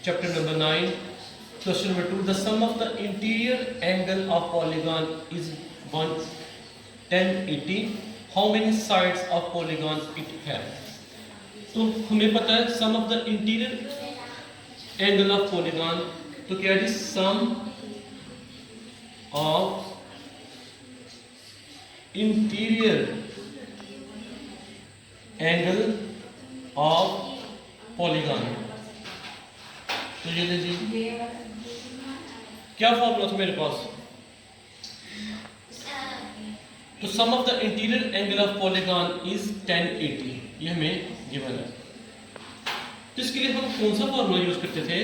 Chapter number 9, question number 2. The sum of the interior angle of polygon is 1080. How many sides of polygon it has? तो हमें पता है sum of the interior angle of polygon, तो क्या है sum of interior angle of polygon. तो ये लीजिए क्या फॉर्मूला था मेरे पास, तो sum of the interior angle of polygon is 1080, ये हमें गिवन है। तो इसके लिए हम कौन सा फॉर्मूला यूज करते थे,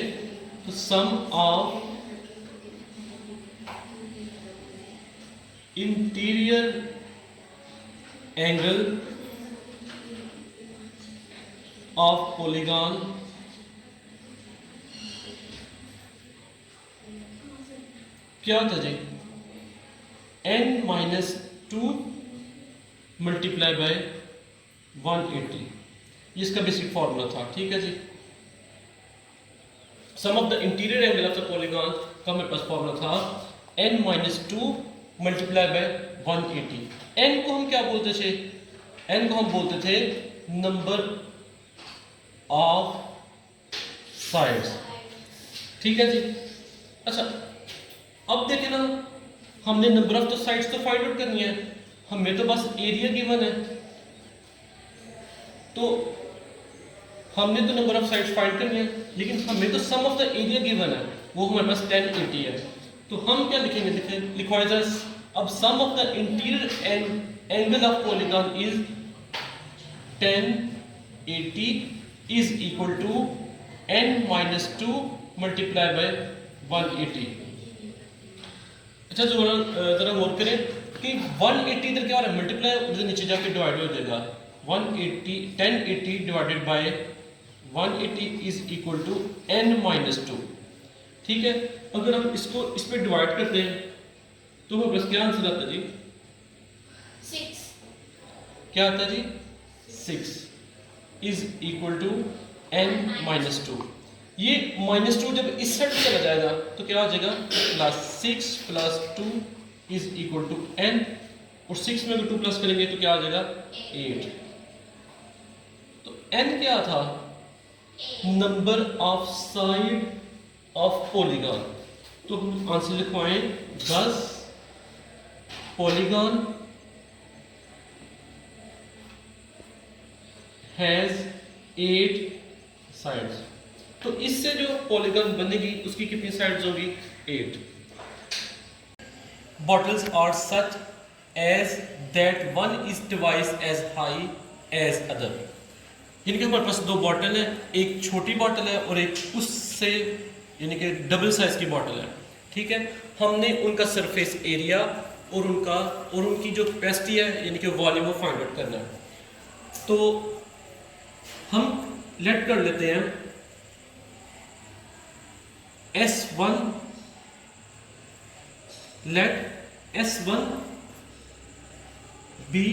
तो sum of interior angle of polygon क्या होता जी, n-2 मल्टीप्लाई बाय 180, इसका बेसिक फॉर्मूला था। ठीक है जी, sum of the interior angle of the polygon का मेरे पास फॉर्मूला था n-2 मल्टीप्लाई बाय 180। n को हम क्या बोलते थे, n को हम बोलते थे नंबर ऑफ साइड्स। ठीक है जी। अच्छा अब देखें ना, हमने नंबर ऑफ द साइड्स तो फाइंड आउट करनी है, हमें तो बस एरिया गिवन है, तो हमने तो नंबर ऑफ साइड्स फाइंड करनी है, लेकिन हमें तो sum of the area given है, वो हमारे पास 1080 है। तो हम क्या लिखेंगे, लिखवाइए अब sum of the interior angle of polygon is 1080 is equal to n-2 multiply by 180। अच्छा जो जरा नोट करें कि 180 इधर क्या हो रहा है, मल्टीप्लाई, उधर नीचे जाके डिवाइड हो जाएगा। 1080 divided by 180 is equal to n-2। ठीक है, अगर हम इसको इस पे डिवाइड करते हैं तो हमें बस क्या आंसर आता है जी, 6। क्या आता है जी, 6 इज इक्वल टू n-2। ये -2 जब इस साइड चला जाएगा तो क्या हो जाएगा, +6 + 2 इज इक्वल टू n, और 6 में अगर 2 प्लस करेंगे तो क्या आ जाएगा 8। तो n क्या था, number of side of polygon. तो हम आंसर लिखवाएं 10 पॉलीगॉन हैज 8 साइड्स। तो इससे जो पॉलीगॉन बनेगी उसकी कितनी साइड्स होगी, 8। Bottles are such as that one is twice as high as other. यानी कि हमारे पास दो बॉटल है, एक छोटी बॉटल है और एक उससे यानी कि डबल साइज की बॉटल है। ठीक है, हमने उनका सरफेस एरिया और उनकी जो कैपेसिटी है यानी कि वॉल्यूम वो फाइंड आउट करना है। तो हम लेट कर लेते हैं S1, let S1 be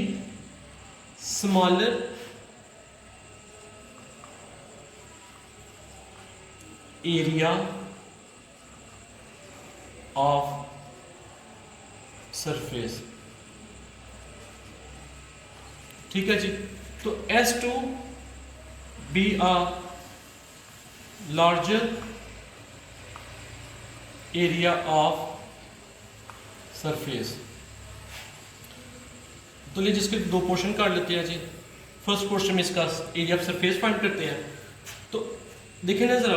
smaller area of surface। ठीक है जी, तो S2 be a larger area of surface. तो ये जिसके दो पोर्शन काट लेते हैं जी। फर्स्ट पोर्शन में इसका एरिया ऑफ सरफेस फाइंड करते हैं। तो देखें ना जरा,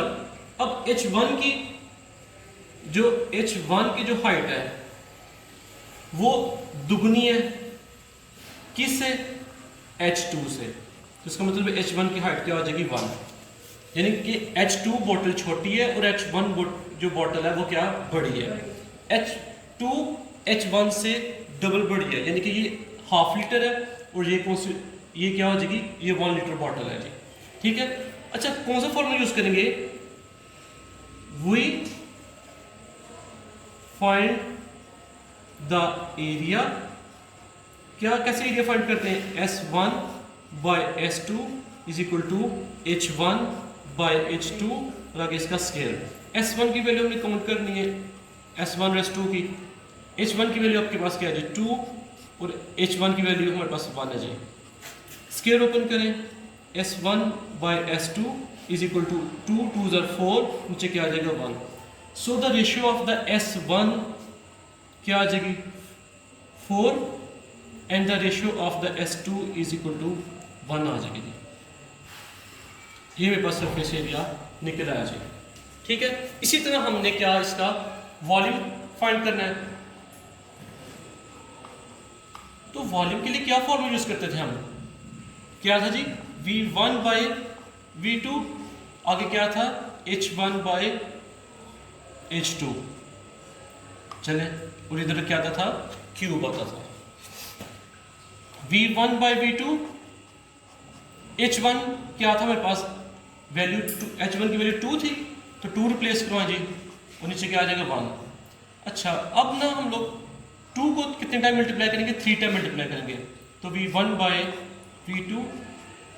अब H1 की जो हाइट है वो दुगनी है किससे, H2 से। तो इसका मतलब H1 की हाइट क्या हो जाएगी, 1। यानी कि H2 बोतल छोटी है और H1 जो बोतल है वो क्या बड़ी है। H2 H1 से डबल बड़ी है, यानी कि ये ½ लीटर है और ये क्या हो जाएगी, ये 1 लीटर बोतल है जी। ठीक है, अच्छा कौन सा फॉर्मूला यूज करेंगे, वी फाइंड द एरिया, क्या कैसे एरिया फाइंड करते हैं, S1 by S2 is equal to H1 by H2 और आगे इसका स्केयर। S1 की वैल्यू हमने काउंट करनी है, S1 रेस 2 की। H1 की वैल्यू आपके पास क्या है जी 2 और H1 की वैल्यू हमारे पास 1 है जी। स्केयर ओपन करें, S1 bye S2 is equal to 2 2 ज़र 4, नीचे क्या आ जाएगा 1। So the ratio of the S1 क्या आ जाएगी 4 and the ratio of the S2 is equal to 1 आ जाएगी जी। ये मेरे पास सरफेस एरिया निकल आया जी। ठीक है, इसी तरह हमने क्या इसका वॉल्यूम फाइंड करना है। तो वॉल्यूम के लिए क्या फॉर्मूला यूज करते थे हम, क्या था जी V1 बाय V2, आगे क्या था H1 बाय H2, चले, और इधर क्या आता था क्यूब आता था। V1 बाय V2, H1 क्या था मेरे पास वैल्यू H1 की वैल्यू 2 थी, तो 2 रिप्लेस करवाएं जी और नीचे क्या आ जाएगा 1। अच्छा, अब ना हम लोग 2 को कितने टाइम मल्टीप्लाई करेंगे, 3 टाइम मल्टीप्लाई करेंगे। तो V1 बाय V2,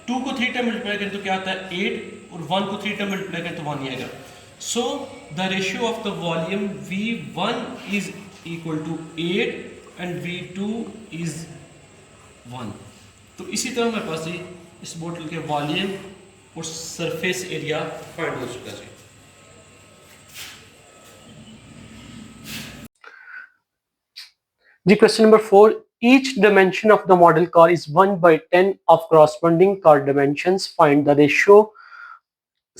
2 को 3 टाइम मल्टीप्लाई करें तो क्या आता है 8, और 1 को 3 टाइम मल्टीप्लाई करें तो 1 ही आएगा। So the ratio of the volume V1 is equal to 8 and V2 is 1। तो इसी तरह हमारे पास जी इस बोतल के वॉल्यूम और सरफेस एरिया फाइंड हो चुका है। जी question number 4, each dimension of the model car is 1 by 10 of corresponding car dimensions, find the ratio।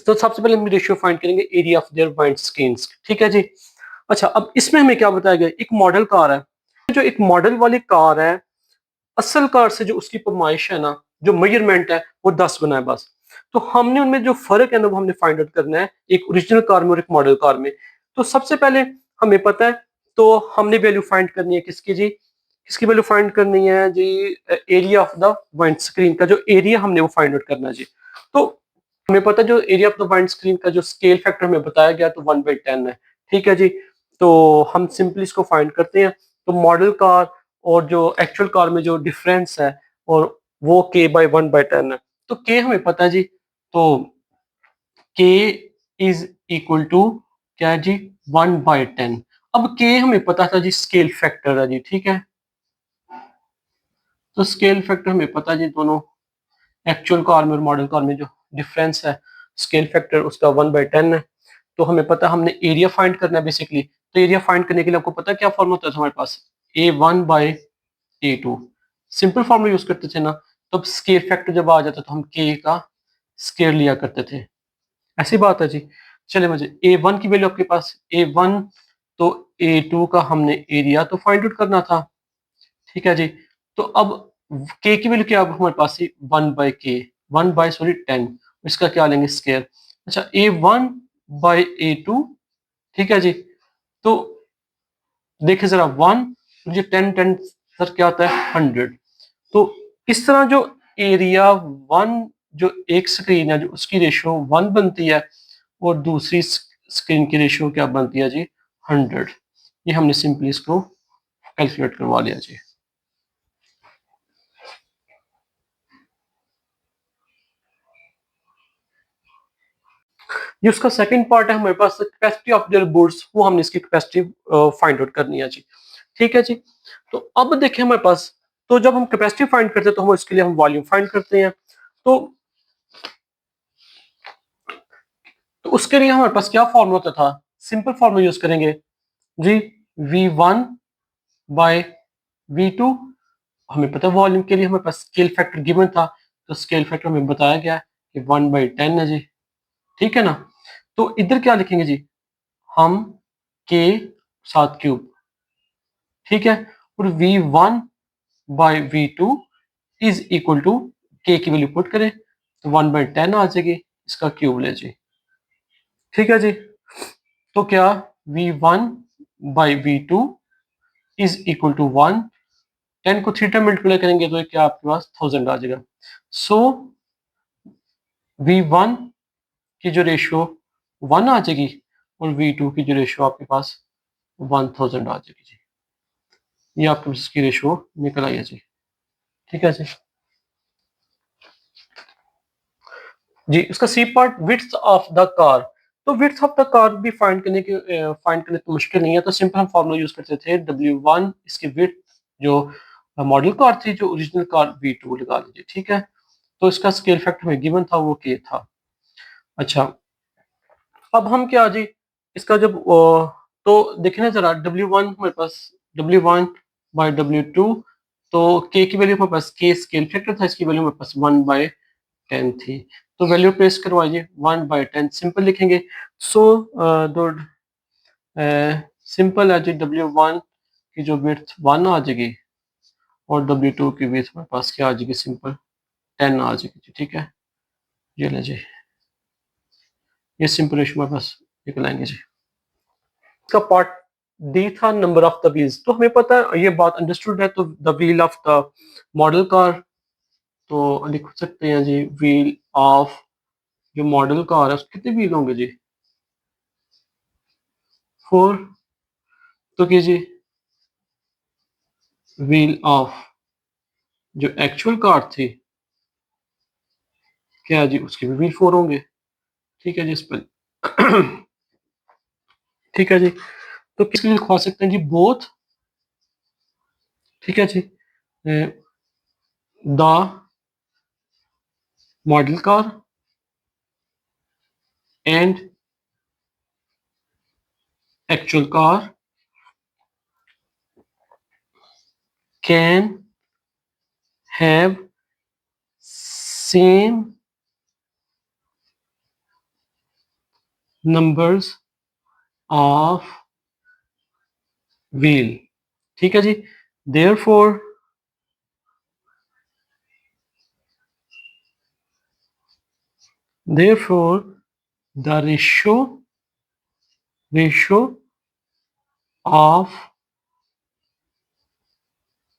तो सबसे पहले हम रेशियो फाइंड करेंगे area of their wind screens. ठीक है जी। अच्छा, अब इसमें हमें क्या बताया गया, एक मॉडल कार है, जो एक मॉडल वाली कार है, असल कार से जो उसकी पैमाइश है ना, जो मेजरमेंट है वो 10 गुना है बस। तो हमने उनमें जो फर्क है ना वो हमने फाइंड आउट करना है, एक ओरिजिनल कार में और एक मॉडल कार में। तो सबसे पहले हमें पता है, तो हमने वैल्यू फाइंड करनी है किसकी जी, किसकी वैल्यू फाइंड करनी है जी, area of the windscreen का जो एरिया हमने वो फाइंड आउट करना है जी। तो हमें पता है जो area of the windscreen का जो स्केल फैक्टर हमें बताया गया तो 1/10 है। ठीक है जी। तो हम सिंपली इसको फाइंड करते हैं। तो मॉडल कार और जो एक्चुअल कार में जो डिफरेंस है और वो k बाई 1/10 है। तो k हमें पता है जी, तो k इज इक्वल टू क्या है जी 1/10। अब k हमें पता था जी स्केल फैक्टर है जी। ठीक है, तो स्केल फैक्टर हमें पता है जी, दोनों एक्चुअल कार में और मॉडल कार में जो डिफरेंस है स्केल फैक्टर उसका 1/10 है। तो हमें पता है हमने एरिया फाइंड करना है बेसिकली। तो एरिया फाइंड करने के लिए आपको पता है क्या फॉर्मूला होता था हमारे पास, A1/A2। सिंपल फॉर्मूला यूज करते थे ना, तब स्केल फैक्टर जब आ जाता तो हम k का स्केयर लिया करते थे। ऐसी बात है जी। चले, मुझे A1 की वैल्यू आपके पास A1, तो A2 का हमने एरिया तो फाइंड आउट करना था। ठीक है जी। तो अब k की वैल्यू क्या हमारे पास थी 1/10, इसका क्या लेंगे स्केयर। अच्छा, A1/A2। ठीक है जी। तो देखिए जरा 1, ये 10 10 सर क्या होता है 100। तो इस तरह जो एरिया 1, जो एक स्क्रीन है जो उसकी रेशियो 1 बनती है और दूसरी स्क्रीन की रेशियो क्या बनती है जी 100। ये हमने सिंपली इसको कैलकुलेट करवा लिया जी। ये उसका सेकंड पार्ट है, हमारे पास कैपेसिटी ऑफ देयर गुड्स, वो हमने इसकी कैपेसिटी फाइंड आउट करनी है जी। ठीक है जी। तो अब देखिए हमारे पास, तो जब हम कैपेसिटी फाइंड करते हैं तो हम इसके लिए हम वॉल्यूम फाइंड करते हैं। तो उसके लिए हमारे पास क्या फॉर्मूला होता था, सिंपल फॉर्मूला यूज करेंगे जी, V1/V2। हमें पता है वॉल्यूम के लिए हमारे पास स्केल फैक्टर गिवन था, तो स्केल फैक्टर हमें बताया गया है कि 1/10 है जी। ठीक है ना। तो इधर क्या लिखेंगे जी हम, k सात क्यूब। ठीक है, और V1/V2 is equal to k की वैल्यू पुट करें तो 1/10 आ जाएगी, इसका क्यूब ले जी। ठीक है जी। तो क्या V1/V2 इज इक्वल टू 1, 10 को 3 टाइम मल्टीप्लाई करेंगे तो क्या आपके पास 1000 आ जाएगा। सो V1 की जो रेशियो 1 आ जाएगी और V2 की जो रेशियो आपके पास 1000 आ जाएगी जी। ये आपके पास इसकी रेशियो निकल आई है जी। ठीक है जी। जी, उसका C part width of the car. तो विड्थ ऑफ द कार भी फाइंड करने तो मुश्किल नहीं है, तो सिंपल हम फार्मूला यूज करते थे W1 इसकी विड्थ जो मॉडल कार थी, जो ओरिजिनल कार V2 लगा लीजिए, ठीक है। तो इसका स्केल फैक्टर में गिवन था वो K था। अच्छा, अब हम क्या जी इसका जब तो देखें ना जरा W1 हमारे पास W1 बाय W2, तो K की वैल्यू हमारे पास K स्केल फैक्टर था, इसकी वैल्यू हमारे पास 1/10 थी। तो वैल्यू प्लेस करवाइए 1/10 सिंपल लिखेंगे। सो दो सिंपल है जी, W1 की जो विड्थ 1 आ जाएगी और W2 की विड्थ हमारे पास क्या आ जाएगी, सिंपल 10 आ जाएगी जी, ठीक है। ये ले जी, ये सिंपल रेशियो हमारे पास निकल आएंगे जी। इसका पार्ट डी था नंबर ऑफ द व्हील्स। तो हमें पता है ये बात अंडरस्टूड है, तो the wheel of the model car, तो लिख सकते हैं जी व्हील ऑफ जो मॉडल कार है उसके कितने व्हील होंगे जी, 4। तो कीजिए व्हील ऑफ जो एक्चुअल कार थी क्या है जी, उसके भी व्हील 4 होंगे, ठीक है जी। इस पर ठीक है जी, तो किसके लिए लिखवा सकते हैं जी, बोथ, ठीक है जी, the model car and actual car can have same numbers of wheel, ठीक है जी। therefore the ratio of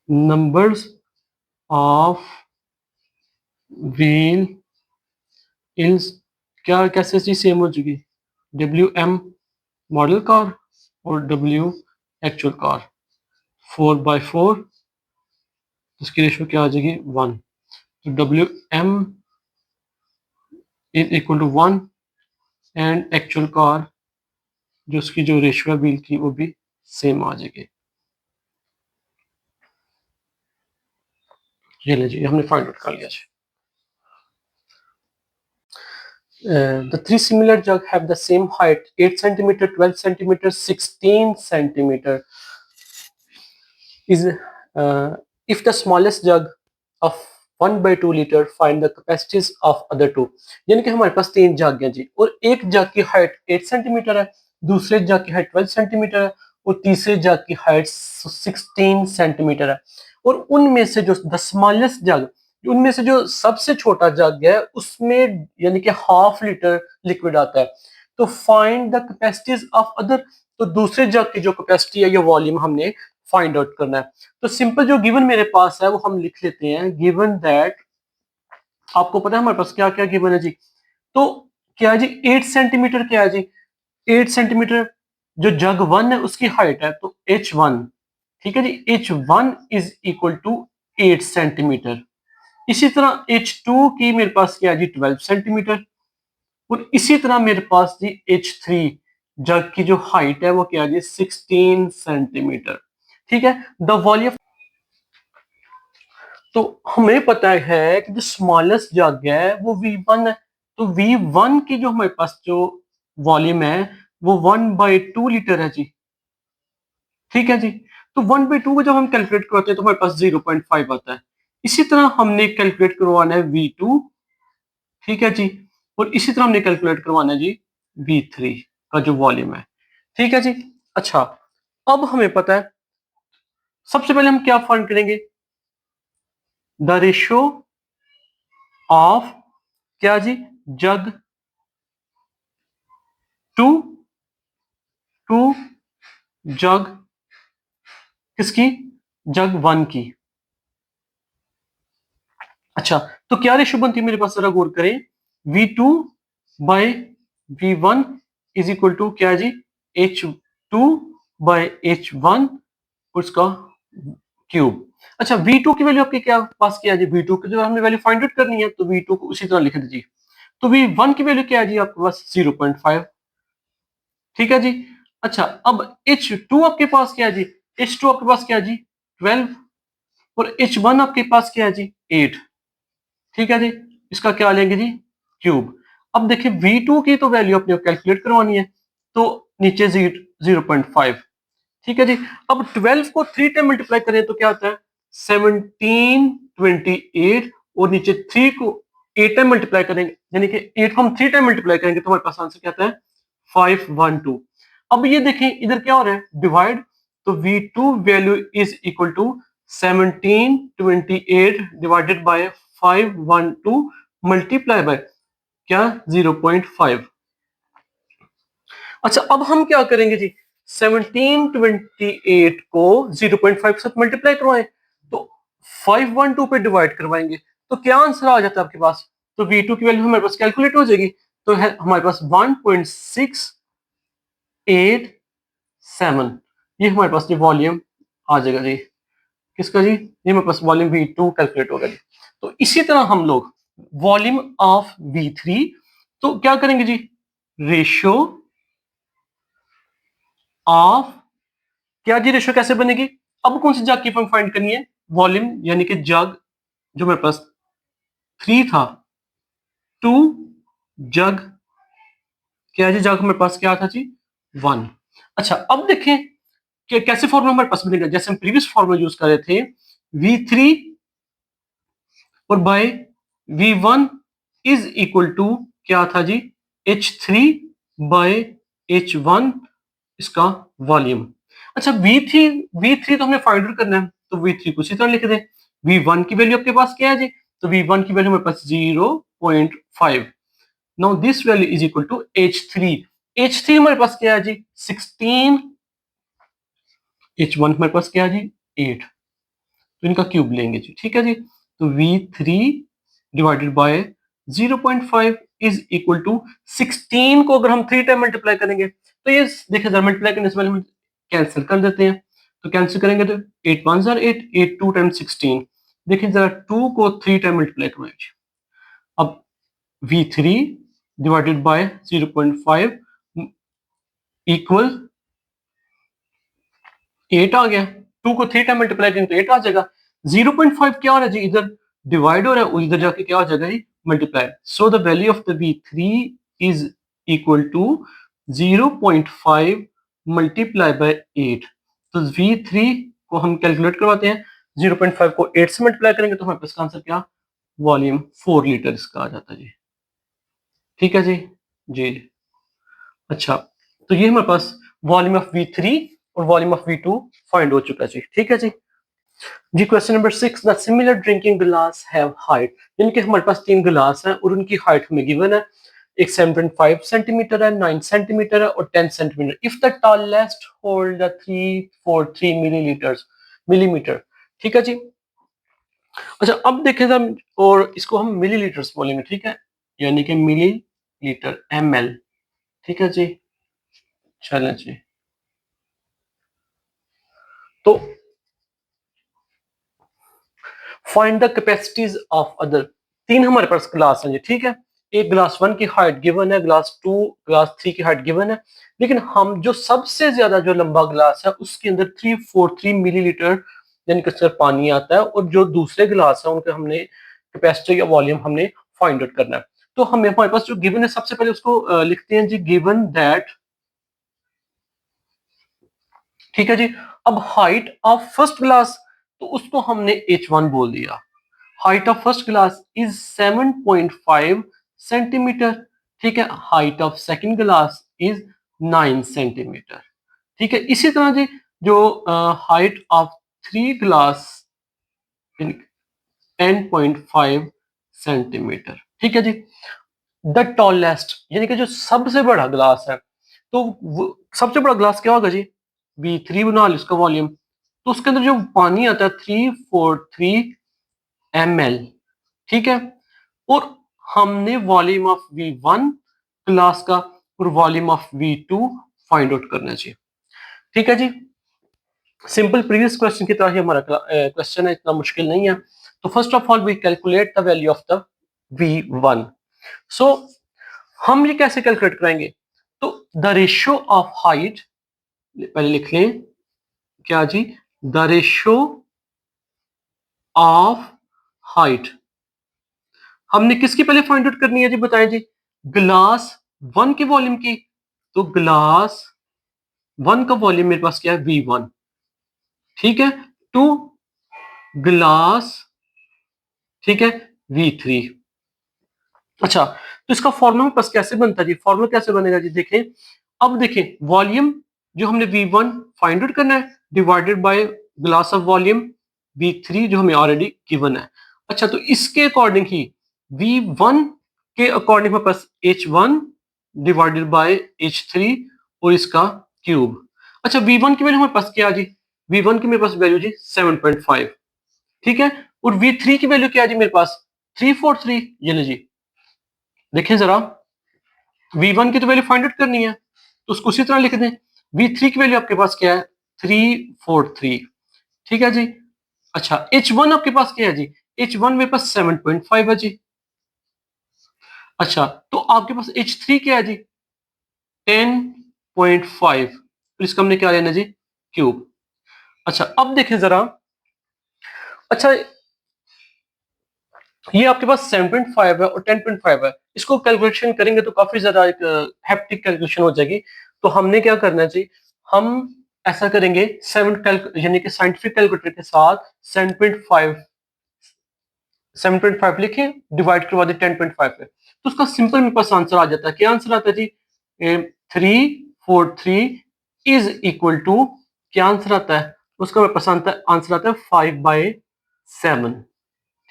numbers of wheel is क्या कैसे चीज सेम हो जाएगी, WM मॉडल कार और W एक्चुअल कार, 4/4, इसकी रेशियो क्या आ जाएगी 1। तो WM is equal to 1 and actual car जो उसकी जो रेशियो है व्हील की वो भी सेम आ जाएगी। ये ले जी, हमने फाइंड आउट कर लिया जी। The three similar jugs have the same height 8 centimeter, 12 centimeter, 16 centimeter. Is if the smallest jug of 1/2 liter find the capacities of other two. यानी कि हमारे पास 3 जग हैं जी, और एक जग की हाइट 8 सेंटीमीटर है, दूसरे जग की हाइट 12 सेंटीमीटर है और तीसरे जग की हाइट 16 सेंटीमीटर है। और उनमें से जो द स्मॉलेस्ट जग, उनमें से जो सबसे छोटा जग है उसमें यानी कि ½ लीटर लिक्विड आता है। तो find the capacities of other, तो दूसरे जग की जो कैपेसिटी है या वॉल्यूम हमने फाइंड आउट करना है। तो सिंपल जो गिवन मेरे पास है वो हम लिख लेते हैं, गिवन दैट, आपको पता है हमारे पास क्या क्या गिवन है जी। तो क्या है जी 8 सेंटीमीटर, क्या है जी 8 सेंटीमीटर जो जग 1 है उसकी हाइट है, तो H1, ठीक है जी, H1 is equal to 8 centimetre. इसी तरह H2 की मेरे पास क्या है जी 12 सेंटीमीटर, और इसी तरह मेरे पास जी H3 जग की जो हाइट है वो क्या है जी 16 सेंटीमीटर, ठीक है। द वॉल्यूम, तो हमें पता है कि जो स्मॉलेस्ट जग है वो V1 है, तो V1 की जो हमारे पास जो वॉल्यूम है वो 1/2 लीटर है जी, ठीक है जी। तो 1/2 को जब हम कैलकुलेट करते हैं तो हमारे पास 0.5 आता है। इसी तरह हमने कैलकुलेट करवाना है V2, ठीक है जी, और इसी तरह हमने कैलकुलेट करवाना है जी V3 का जो वॉल्यूम है, ठीक है जी। अच्छा, अब हमें पता है सबसे पहले हम क्या फाइंड करेंगे, द रेशियो ऑफ क्या जी जग टू टू जग किसकी, जग 1 की। अच्छा, तो क्या रेशियो बनती है मेरे पास, जरा गौर करें, V2 bye V1 is equal to क्या जी H2 बाय H1 उसका क्यूब। अच्छा, V2 की वैल्यू आपके क्या पास, क्या जी V2 की जो हमें वैल्यू फाइंड आउट करनी है, तो V2 को उसी तरह लिख दीजिए। तो V1 की वैल्यू क्या है जी आपके पास 0.5, ठीक है जी। अच्छा, अब H2 आपके पास क्या है जी, H2 आपके पास क्या है जी 12, और H1 आपके पास क्या है जी 8, ठीक है जी। इसका क्या लेंगे जी क्यूब। अब देखिए V2 की तो वैल्यू अपने कैलकुलेट करवानी है, तो नीचे 0.5, ठीक है जी। अब 12 को 3 टाइम मल्टीप्लाई करें तो क्या आता है 1728, और नीचे 3 को 8 टाइम मल्टीप्लाई करेंगे, यानी कि 8 को हम 3 टाइम मल्टीप्लाई करेंगे तो हमारे पास आंसर क्या आता है 512। अब ये देखें इधर क्या हो रहा है डिवाइड, तो V2 value is equal to 1728 divided by 512 multiply by क्या 0.5। अच्छा, अब हम क्या करेंगे जी 1728 को 0.5 से मल्टीप्लाई करवाएं, तो 512 पे डिवाइड करवाएंगे तो क्या आंसर आ जाता है आपके पास, तो V2 की वैल्यू हमारे पास कैलकुलेट हो जाएगी, तो है हमारे पास 1.687, ये हमारे पास ये वॉल्यूम आ जाएगा जी, किसका जी, ये हमारे पास वॉल्यूम V2 कैलकुलेट होगा जी। तो इसी तरह हम लोग वॉल्यूम ऑफ V3, तो क्या करेंगे जी रेशियो ऑफ, क्या जी रेशियो कैसे बनेगी, अब कौन सी जग की हम फाइंड करनी है वॉल्यूम, यानी कि जग जो मेरे पास 3 था, 2 जग क्या है जी, जग मेरे पास क्या था जी 1। अच्छा, अब देखें कि कैसे फॉर्मूला हमारे पास बनेगा, जैसे हम प्रीवियस फॉर्मूला यूज कर रहे थे V3 और bye V1 is equal to क्या था जी H3 बाय H1 इसका वॉल्यूम। अच्छा, V3 तो हमें फाइंड आउट करना है, तो V3 को इसी तरह लिख दें। V1 की वैल्यू आपके पास क्या है जी, तो V1 की वैल्यू हमारे पास 0.5। Now this value is equal to H3, H3 हमारे पास क्या है जी 16, H1 हमारे पास क्या है जी 8, तो इनका क्यूब लेंगे जी, ठीक है जी। तो V3 divided by 0.5 is equal to 16 को अगर हम 3 टाइम मल्टीप्लाई करेंगे तो ये देखिए जरा मल्टीप्लाई करने से पहले हम कैंसिल कर देते हैं, तो कैंसिल करेंगे तो 8 1 जार 8, 8 2 टाइम 16, देखिए जरा 2 को 3 टाइम मल्टीप्लाई करवाएंगे। अब V3 डिवाइडेड बाय 0.5 इक्वल 8 आ गया, 2 को 3 टाइम मल्टीप्लाई करेंगे तो 8 आ जाएगा। 0.5 क्या हो रहा है जी इधर डिवाइड हो रहा है, इधर जाके क्या हो जाएगा जी multiply, so the value of the V3 is equal to 0.5 multiply by 8, तो V3 को हम कैलकुलेट करवाते हैं, 0.5 को 8 से मल्टीप्लाई करेंगे तो हमारे पास आंसर क्या वॉल्यूम 4 लीटर इसका आ जाता है जी, ठीक है जी। जी अच्छा, तो ये हमारे पास वॉल्यूम ऑफ V3 और वॉल्यूम ऑफ V2 फाइंड हो चुका है जी, ठीक है जी। जी question number 6, the similar drinking glass have height, यानी कि हमारे पास 3 गिलास हैं और उनकी हाइट हमें गिवन है, एक 7.5 सेंटीमीटर है, 9 सेंटीमीटर है और 10 centimetre. If the tallest hold the 343 millimetre, ठीक है जी। अच्छा, अब देखें हम, और इसको हम मिलीलीटर्स बोलेंगे, ठीक है, यानी कि मिलीलीटर ml, ठीक है जी। चलें जी, तो find the capacities of other, 3 हमारे पास ग्लास हैं जी, ठीक है, एक ग्लास 1 की हाइट गिवन है, ग्लास 2 ग्लास 3 की हाइट गिवन है, लेकिन हम जो सबसे ज्यादा जो लंबा ग्लास है उसके अंदर 343 मिलीलीटर यानी कि सर पानी आता है, और जो दूसरे ग्लास है उनके हमने कैपेसिटी या वॉल्यूम हमने फाइंड आउट करना है। तो हमें हमारे पास जो गिवन है सबसे पहले उसको लिखते हैं जी, गिवन दैट, ठीक है जी। अब हाइट ऑफ फर्स्ट ग्लास, तो उसको हमने H1 बोल दिया, height of first glass is 7.5 centimetre, ठीक है, height of second glass is 9 centimetre, ठीक है। इसी तरह जी जो height of three glass 10.5 centimetre, ठीक है जी। द टॉलेस्ट यानी कि जो सबसे बड़ा ग्लास है, तो सबसे बड़ा ग्लास क्या होगा जी V3 बना लो इसका वॉल्यूम, तो उसके अंदर जो पानी आता है 343 ml, ठीक है, और हमने वॉल्यूम ऑफ V1 ग्लास का और volume of V2 find out करना चाहिए, ठीक है जी। सिंपल प्रीवियस क्वेश्चन की तरह ही हमारा क्वेश्चन है, इतना मुश्किल नहीं है। तो first of all we calculate the value of the V1, so हम ये कैसे कैलकुलेट कराएंगे? तो द रेशियो ऑफ हाइट, पहले लिख लें क्या जी, द रेशियो ऑफ हाइट हमने किसकी पहले फाइंड आउट करनी है जी, बताएं जी। ग्लास वन के वॉल्यूम की। तो ग्लास वन का वॉल्यूम मेरे पास क्या है, V1, ठीक है, टू ग्लास, ठीक है, V3। अच्छा, तो इसका फॉर्मूला मेरे पास कैसे बनता है जी? फॉर्मूला कैसे बनेगा जी, देखें। अब देखें, वॉल्यूम जो हमने V1 फाइंड आउट करना है divided by glass of volume V3 जो हमें ऑलरेडी गिवन है। अच्छा, तो इसके अकॉर्डिंग ही V1 के अकॉर्डिंग मेरे पास H1 डिवाइडेड बाय H3 और इसका क्यूब। अच्छा, V1 की वैल्यू हमारे पास क्या है जी? V1 की मेरे पास वैल्यू जी 7.5, ठीक है, और V3 की वैल्यू क्या है जी मेरे पास? 343। ये ले जी, देखें जरा, V1 की तो वैल्यू फाइंड आउट करनी है तो उसको उसी तरह लिख दें। V3 की वैल्यू आपके पास क्या है? 343, ठीक है जी। अच्छा, H1 आपके पास क्या है जी? H1 मेरे पास 7.5 है जी। अच्छा, तो आपके पास H3 क्या है जी? 10.5, तो इसका हमने क्या लेना जी? क्यूब। अच्छा, अब देखें जरा। अच्छा, ये आपके पास 7.5 है और 10.5 है, इसको कैलकुलेशन करेंगे तो काफी ज्यादा एक हेप्टिक कैलकुलेशन हो जाएगी। तो हमने क्या करना है जी, हम ऐसा करेंगे, यानी कि साइंटिफिक कैलकुलेटर के साथ 7.5 लिखें, डिवाइड करवा दें 10.5 पे, तो उसका सिंपल मेरे पास आंसर आ जाता है। क्या आंसर आता है जी? 343 इज इक्वल टू, क्या आंसर आता है उसका? मेरे पास आंसर आता है 5/7,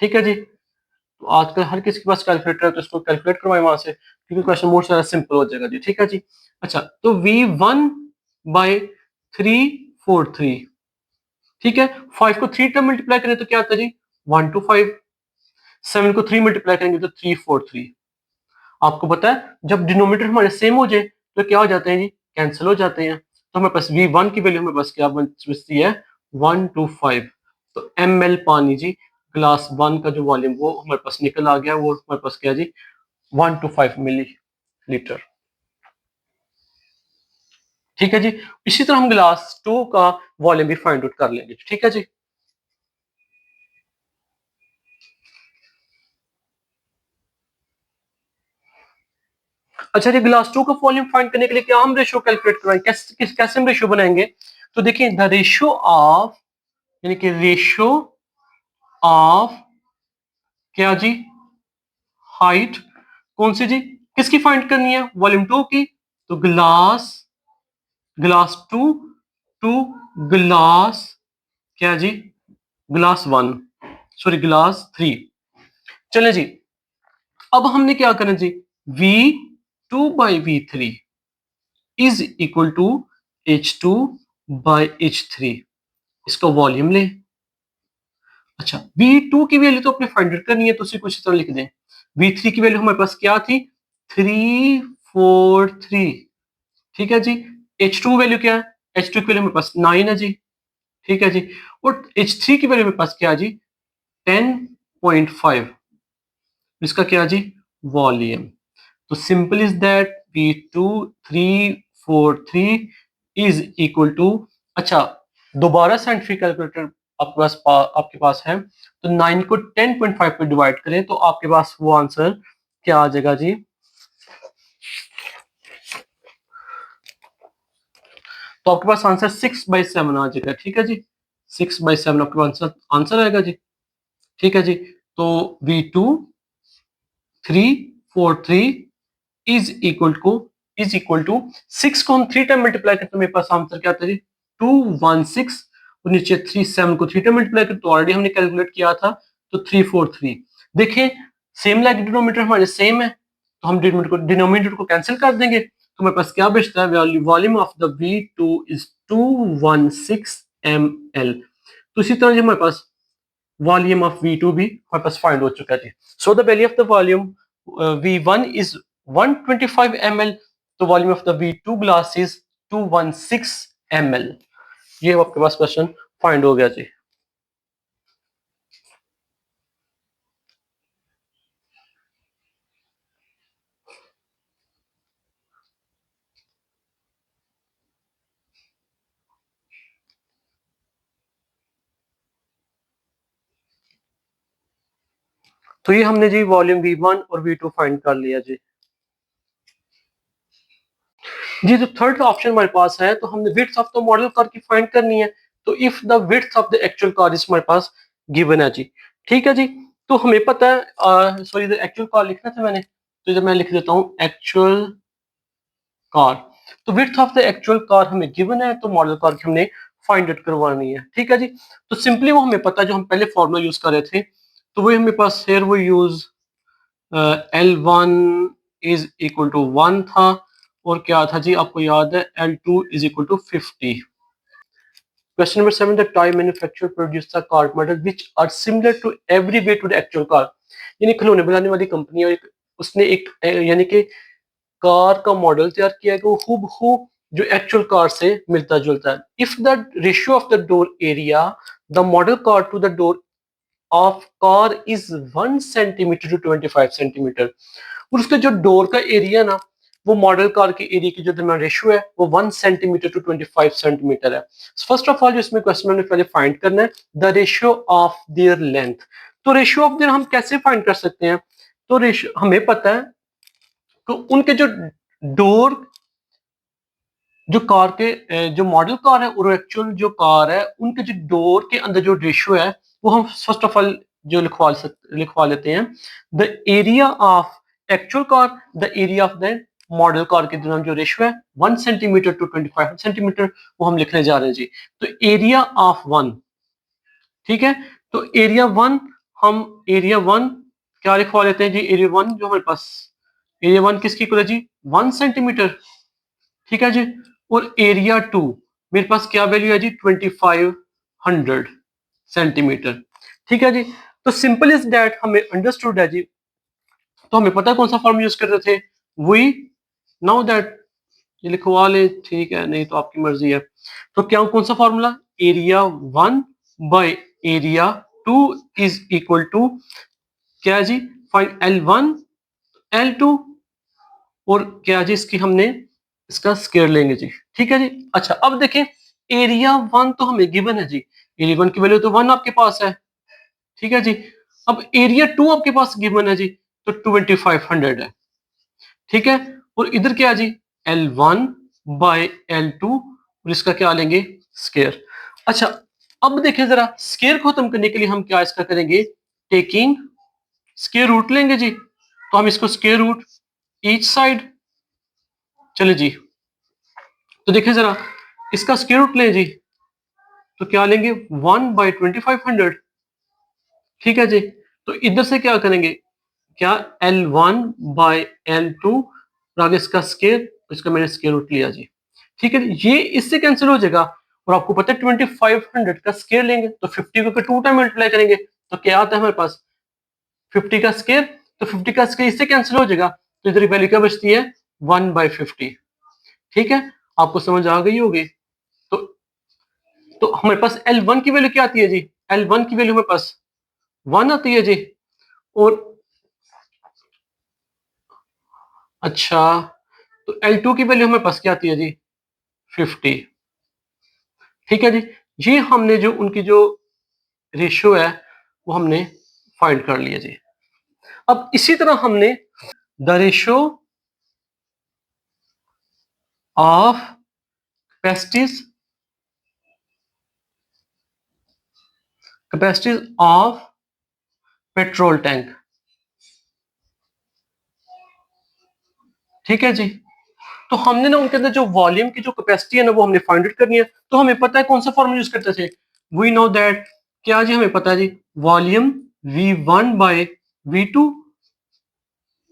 ठीक है जी। तो आजकल हर किसी के पास कैलकुलेटर है, तो इसको कैलकुलेट करवाएं वहां से, क्योंकि क्वेश्चन बहुत ज्यादा सिंपल हो जाएगा जी, ठीक है जी। अच्छा, तो V1/343, ठीक है, 5 को 3 टाइम मल्टीप्लाई करें तो क्या आता है जी? 125। 7 को 3 मल्टीप्लाई करेंगे तो 343। आपको पता है जब डिनोमिनेटर हमारे सेम हो जाए तो क्या हो जाते हैं जी? कैंसिल हो जाते हैं। तो हमारे पास V1 की वैल्यू हमारे पास क्या बचती है? 125। तो ml पानी जी, ग्लास वन का जो वॉल्यूम वो हमारे पास निकल आ गया, वो हमारे पास क्या जी? 125 मिलीलीटर, ठीक है जी। इसी तरह हम ग्लास टू का वॉल्यूम भी फाइंड आउट कर लेंगे, ठीक है जी। अच्छा जी, ग्लास टू का वॉल्यूम फाइंड करने के लिए क्या हम रेशियो कैलकुलेट कराएंगे? कैसे हम रेशियो बनाएंगे? तो देखिए, द रेशियो ऑफ, यानी कि रेशियो ऑफ क्या जी? हाइट, कौन सी जी? किसकी फाइंड करनी है? वॉल्यूम टू की। तो glass glass two two glass क्या जी? Glass one, sorry glass three. चले जी, अब हमने क्या करना जी? V2/V3 is equal to H2/H3, इसका वॉल्यूम ले। अच्छा, V2 की वैल्यू तो अपने फाइंड आउट करनी है, तो उसे कुछ इस तरह लिख दें। V3 की वैल्यू हमारे पास क्या थी? 343, ठीक है जी। H2 वैल्यू क्या है? H2 की वैल्यू हमारे पास 9 है जी, ठीक है जी। और H3 की वैल्यू हमारे पास क्या है जी? 10.5, इसका क्या है जी? वॉल्यूम। तो simple is that V2343 is equal to, अच्छा, दोबारा साइंटिफिक कैलकुलेटर आपके पास है, तो 9 को 10.5 पे डिवाइड करें तो आपके पास वो आंसर क्या आ जाएगा जी? तो आपके पास आंसर 6/7 आ जाएगा, ठीक है जी। 6/7 आपके पास आंसर आएगा जी, ठीक है जी। तो V2343 इज इक्वल टू 6 को हम 3 टाइम मल्टीप्लाई करते तो मेरे पास आंसर क्या आता है जी? 216, और नीचे 37 को 3 टाइम मल्टीप्लाई करते तो ऑलरेडी हमने कैलकुलेट किया था, तो 343। देखें, सेम लाइक डिनोमिनेटर हमारे सेम है, तो हम डिनोमिनेटर को कैंसिल कर देंगे, तो हमारे पास क्या बचता है? Volume of the V2 is 216 ml। तो इसी तरह हमारे पास वॉल्यूम ऑफ V2 भी हमारे पास फाइंड हो चुका है। So the value of the volume V1 is 125 ml, तो volume of the V2 glass is 216 ml। ये आपके पास क्वेश्चन फाइंड हो गया जी। तो ये हमने जी वॉल्यूम V1 और V2 फाइंड कर लिया जी। जी जो थर्ड ऑप्शन हमारे पास है, तो हमने width of the model car की फाइंड करनी है। तो if the width of the actual car is हमारे पास गिवन है जी। ठीक है जी। तो हमें पता है, सॉरी द एक्चुअल कार लिखना था मैंने, तो जब मैं लिख देता हूँ एक्चुअल कार, तो width of the actual car हमें गिवन है, तो मॉडल कार की हमने फाइंड आउट करवानी है। ठीक है जी। तो सिंपली वो हमें पता है, जो हम पहले फॉर्मूला यूज कर रहे थे, तो वही हमें पास हेयर वो use L1 is equal to 1 था, और क्या था जी आपको याद है, L2 is equal to 50। Question number 7, the toy manufacturer produce the car model which are similar to every way to the actual car. यानी खिलौने बनाने वाली कंपनी है, उसने एक यानी कि कार का मॉडल तैयार किया है कि वो हूबहू जो एक्चुअल कार से मिलता जुलता है। If the ratio of the door area the model car to the door of car is 1 centimetre to 25 centimetre, और उसका जो डोर का एरिया ना, वो मॉडल कार के एरिया की जो दरमियान रेशियो है वो 1 सेंटीमीटर टू 25 सेंटीमीटर है। फर्स्ट ऑफ ऑल जो इसमें क्वेश्चन में पहले फाइंड करना है the ratio of their length. तो रेशियो ऑफ देयर हम कैसे फाइंड कर सकते हैं? तो रेशियो हमें पता है तो उनके जो डोर, जो कार के जो मॉडल कार है और एक्चुअल जो कार है, उनके जो डोर के अंदर जो रेशियो है वो हम फर्स्ट ऑफ ऑल जो लिखवा लेते हैं, the area of actual car the area of the model car के दौरान जो रेशियो है 1 सेंटीमीटर टू 25 सेंटीमीटर, वो हम लिखने जा रहे हैं जी। तो एरिया ऑफ 1, ठीक है, तो एरिया 1 हम एरिया 1 क्या लिखवा लेते हैं जी, एरिया 1 जो हमारे पास एरिया 1 किसकी इक्वल है जी 1 सेंटीमीटर। ठीक है जी। और एरिया 2 मेरे पास क्या वैल्यू है जी 2500 सेंटीमीटर। ठीक है जी। तो सिंपल इज दैट हमें अंडरस्टूड है जी। तो हमें पता है कौन सा फॉर्म यूज कर रहे थे, वी नाउ दैट, ये लिखवा ले, ठीक है, नहीं तो आपकी मर्जी है। तो क्या कौन सा formula, area 1 by area 2 is equal to क्या है जी, फाइंड L1 L2, और क्या जी इसकी हमने इसका स्क्वायर लेंगे जी। ठीक है जी। अच्छा अब देखें, एरिया 1 तो हमें गिवन है जी, एरिया 1 की वैल्यू तो 1 आपके पास है। ठीक है जी। अब एरिया 2 आपके पास गिवन है जी, तो 2500 है। ठीक है। और इधर क्या है जी, L1 बाय L2, और इसका क्या लेंगे स्क्वायर। अच्छा अब देखें जरा, स्क्वायर को खत्म करने के लिए हम क्या इसका करेंगे, टेकिंग स्क्वायर रूट लेंगे जी। तो हम इसको स्क्वायर रूट ईच साइड, चले जी। तो देखिए जरा, इसका स्क्वायर रूट लें जी, तो क्या लेंगे 1 बाई 2500। ठीक है जी। तो इधर से क्या करेंगे, क्या L1 बाई L2, और आगे इसका स्क्वायर, इसका मैंने स्क्वायर रूट लिया जी। ठीक है, ये इससे कैंसिल हो जाएगा, और आपको पता है 2500 का स्क्वायर लेंगे तो 50 को 2 टाइम मल्टीप्लाई करेंगे, तो क्या आता है हमारे पास 50 का स्क्वायर, तो 50 का स्क्वायर इससे कैंसिल हो जाएगा, तो इधर वैल्यू क्या बचती है 1 बाई 50। ठीक है, आपको समझ आ गई होगी। तो हमारे पास L1 की वैल्यू क्या आती है जी, L1 की वैल्यू हमारे पास 1 आती है जी। और अच्छा, तो L2 की वैल्यू हमारे पास क्या आती है जी 50। ठीक है जी। ये हमने जो उनकी जो रेशियो है वो हमने फाइंड कर लिया जी। अब इसी तरह हमने the ratio of capacities of petrol tank. ठीक है जी। तो हमने ना उनके अंदर जो वॉल्यूम की जो कैपेसिटी है ना वो हमने फाइंड आउट करनी है। तो हमें पता है कौन सा फॉर्मूला यूज करते थे, वी नो दैट, क्या जी हमें पता है जी, वॉल्यूम V1 बाय V2,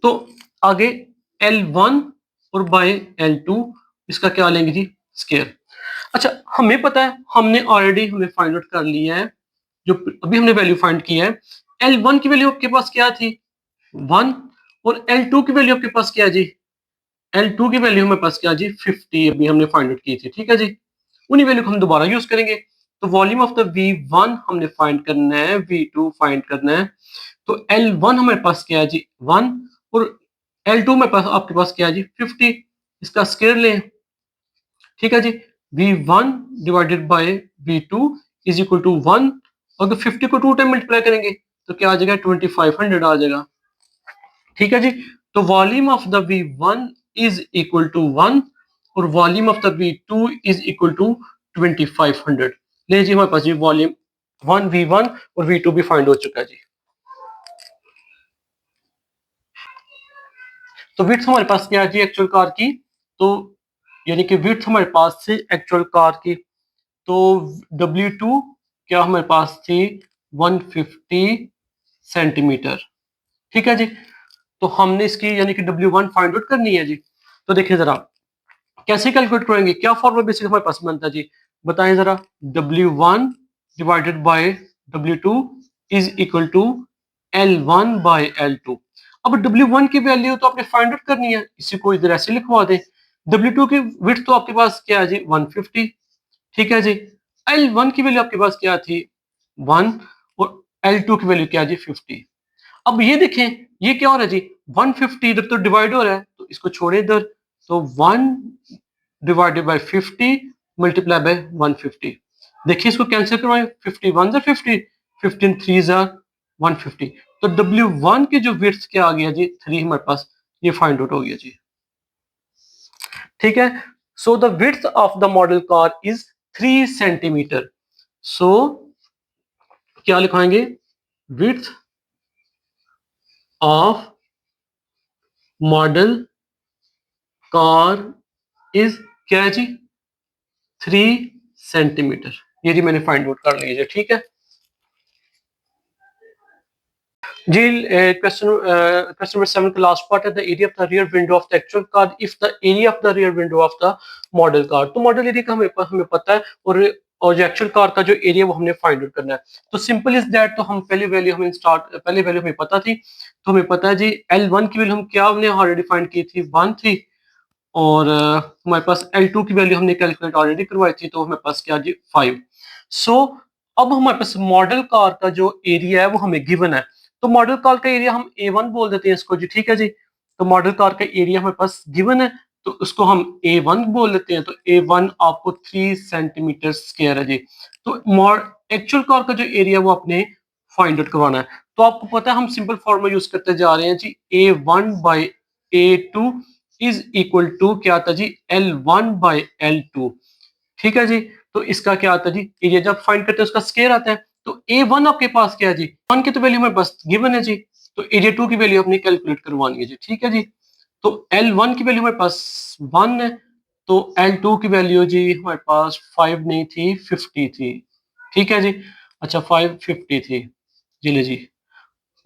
तो आगे L1 और बाय L2, इसका क्या लेंगे जी स्क्वायर। अच्छा हमें पता है, हमने ऑलरेडी हमें फाइंड आउट कर लिया है, जो अभी हमने वैल्यू फाइंड की है, L1 की वैल्यू आपके पास क्या थी 1, और L2 की वैल्यू आपके पास क्या है जी, L2 की वैल्यू हमारे पास क्या जी 50 अभी हमने फाइंड आउट की थी। ठीक है जी। उन्हीं वैल्यू को हम दोबारा यूज करेंगे। तो वॉल्यूम ऑफ द V1 हमने फाइंड करना है, V2 फाइंड करना है, तो L1 हमारे पास क्या है जी 1, और L2 में पास आपके पास क्या है जी 50, इसका स्क्वायर लें। ठीक है जी। V1 divided by V2 is equal to 1, अगर 50 को 2 टाइम मल्टीप्लाई करेंगे तो क्या आ जाएगा 2500 आ जाएगा। ठीक है जी। तो volume of the V1 is equal to 1 और volume of the V2 is equal to 2500। ले जी हमारे पास जी वॉल्यूम V1 और V2 भी फाइंड हो चुका है जी। तो विड्थ हमारे पास क्या है जी एक्चुअल कार की, तो यानी कि विड्थ हमारे पास थी एक्चुअल कार की, तो W2 क्या हमारे पास थी 150 सेंटीमीटर। ठीक है जी। तो हमने इसकी यानी कि W1 फाइंड आउट करनी है जी। तो देखिए जरा कैसे कैलकुलेट करेंगे, क्या फॉर्मूला बेसिक हमारे पास बनता है जी, बताएं जरा। W1 divided by W2 is equal to L1 by L2। अब W1 की वैल्यू तो आपने फाइंड आउट करनी है, इसी को इधर ऐसे लिखवा दें। W2 की विड्थ तो आपके पास क्या है जी 150। ठीक है जी। L1 की वैल्यू आपके पास क्या थी 1 और L2 की वैल्यू क्या है जी 50। अब ये देखें ये क्या हो रहा है जी 150 इधर तो डिवाइड हो रहा है, तो इसको छोड़े इधर, तो 1 डिवाइडेड बाय 50 मल्टीप्लाई बाय 150। देखिए इसको कैंसिल करवाएं, 50 1 जा 50, 15 3 जा 150। तो W1 की जो विड्थ क्या आ गया जी 3 हमारे पास, ये फाइंड आउट हो गया जी। ठीक है। So the width of the model car is 3 centimetre. सो क्या लिखाएंगे, width of model car is क्या है जी 3 सेंटीमीटर। ये जी मैंने फाइंड आउट कर लीजिए। ठीक है जी। क्वेश्चन नंबर 7 का लास्ट पार्ट है, the area of the rear window of the actual car if the area of the rear window of the model car. तो मॉडल एरिया का हमें पता है, और जो एक्चुअल कार का जो एरिया वो हमने फाइंड आउट करना है। तो सिंपल इज दैट, तो हम पहली वैल्यू हमें पता थी, तो हमें पता है जी L1 की वैल्यू हम क्या हमने ऑलरेडी फाइंड की थी 1 थी, और हमारे पास L2 की वैल्यू हमने कैलकुलेट ऑलरेडी करवाई थी, तो हमारे पास क्या जी 5। सो अब हमारे पास मॉडल कार का जो एरिया है वो हमें गिवन है, तो मॉडल कार का एरिया हम A1 बोल देते हैं इसको जी। ठीक है जी। तो मॉडल कार का एरिया हमारे पास गिवन है, तो उसको हम A1 बोल देते हैं। तो A1 आपको 3 सेंटीमीटर स्क्वायर है जी। तो एक्चुअल कार का जो एरिया वो आपने फाइंड आउट करवाना है। तो आपको पता है हम सिंपल फॉर्मूला यूज करते जा रहे हैं जी, A1 by A2 is equal to क्या आता जी L1 बाई L2। ठीक है जी। तो इसका क्या आता है जी, एरिया जब फाइंड करते हैं उसका स्क्वायर आता है। तो A1 आपके पास क्या है जी 1 की तो वैल्यू हमारे पास गिवन है जी, तो एरिया 2 की वैल्यू अपनी कैलकुलेट करवानी है जी। ठीक है जी। तो L1 की वैल्यू हमारे पास 1 है, तो L2 की वैल्यू जी हमारे पास 5 नहीं थी 50 थी। ठीक है जी। अच्छा 550 थी जी, ले जी।